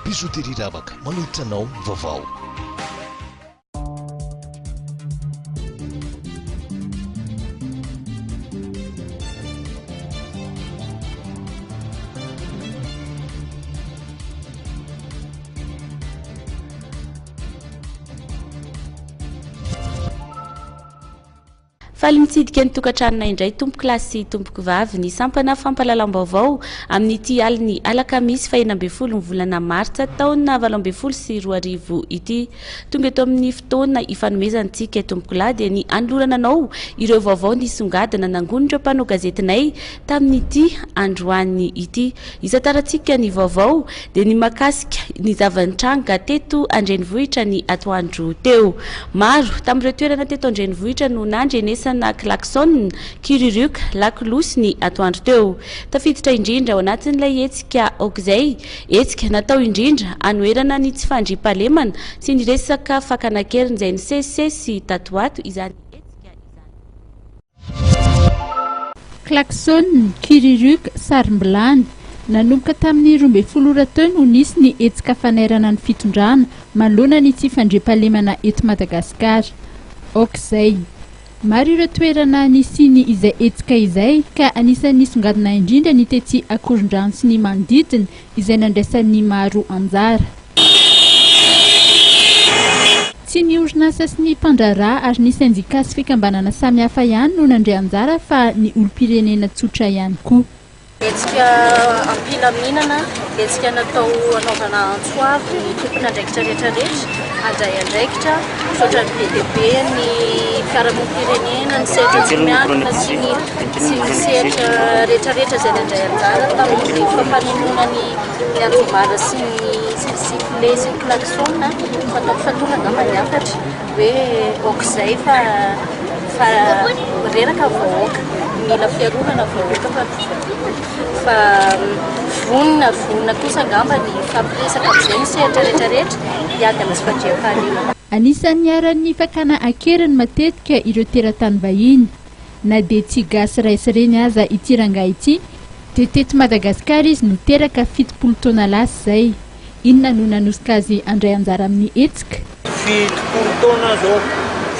Bijoterie Ravaka manolotra anao vaovao. Faly mitsidika ny tokantranona indray tompoky lahy sy tompoky vavy ny sampana fampahalalam-baovao amin'ny aliny alakamisy fahina ambin'ny folo ny volana martsa taona 2024 ity. Tonga eto amin'ny fotoana ifanomezantsika tompoky lahy dia ny anolorana anao ireo vaovao nisongadina nangonitra mpanao gazetinay tamin'ity androany ity. Isatarantsika ny vaovao dia ny makasika ny zavantranga teto Andrenivohitra ny atoandro teo. Maro tamin'ireo toerana teto Andrenivohitra no nandrenesa na klaxon kiriruka lakolosy ny atoandro teo. Tafiditra indrindra ao anatin'ilay hetsika aok'izay hetsika natao indrindra anoerana ny tsy fandriam-pahalemana sy ny resaka fakana-keriny izay ny sesisesy tatoato izany hetsika izany. Klaxon kiriruka sarimbilany nanomboka tamin'ny 12 taona no nisy ny hetsika fanairana ny fitondrana manoloana ny tsy fandriam-pahalemana eto Madagasikara. Aok'izay maro ireo toerana nisiny izay hetsika izay ka anisan'ny nisongadina indrindra ny tetsy Akorondrano sy ny manodidina izay nandraisan'ny maro anjara. Tsy ny orinasa sy ny mpandraharaha ary nisy anjika sy fikambanana samihafa ihany no nandray anjara fa ny olom-pirenena tsotra ihany koa. Hetsika ampilaminana, hetsika natao anaovana antsoavy ny tompona andraikitra rehetrarehetra, andray andraikitra, misaotra ny BDB, ny fiarahamonim-pirenena, ny sehatra tsy miankina sy ny sehatra rehetrarehetra izay nandray anjara tamin'izay fampanenoana ny anjomara sy ny sifle sy ny klaxon fatona angamba ny afatra hoe aok'izay fa reraka vahoaka mila fiarovana vahoaka fa vonona kosa angamba ny fampiresaka amin'izay ny sehatra rehetrarehetra hiadana sy fandriam-pahalemana. Anisan'ny aran'ny fakana akeriny matetika ireo teratany vahiny na dia tsy gasy raisy ireny aza ity rangahy ity dia teto Madagasikara izy no teraka 70 taona lasa izay. Inona no nanosika azy andray anjara amin'ny hetsika? 70 taona zao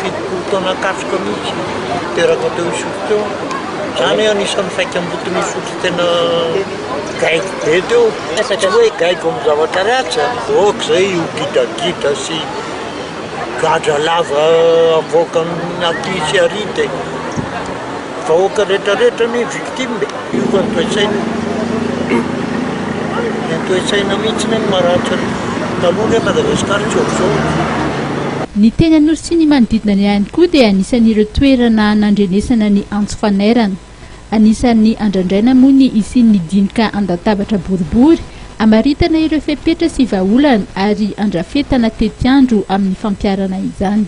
70 taona kasoka mihitsy teraka teo isotro teo. Zany anisan'ny faikam-boto misotro tena gaiko be teo. Tsy hoe gaiko amin'ny zavatra ratsy, aok'izay io gidagida sy gadra lava avoaka ny aty sy arity. Vahoaka rehetrarehetra ny victime io fa toe-tsaina. Ny toe-tsaina mihitsy ny maratsy taloha Madagasikara tsy zao. Ny teny Anosy sy ny manodidina ihany koa dia anisan'ireo toerana nandrenesana ny antso fanairana. Anisan'ny andrandraina moa ny isin'ny dinika andatabatra boribory amaritana ireo fepetra sy vahaolana ary andrafetana tety andro amin'ny fampiarana izany.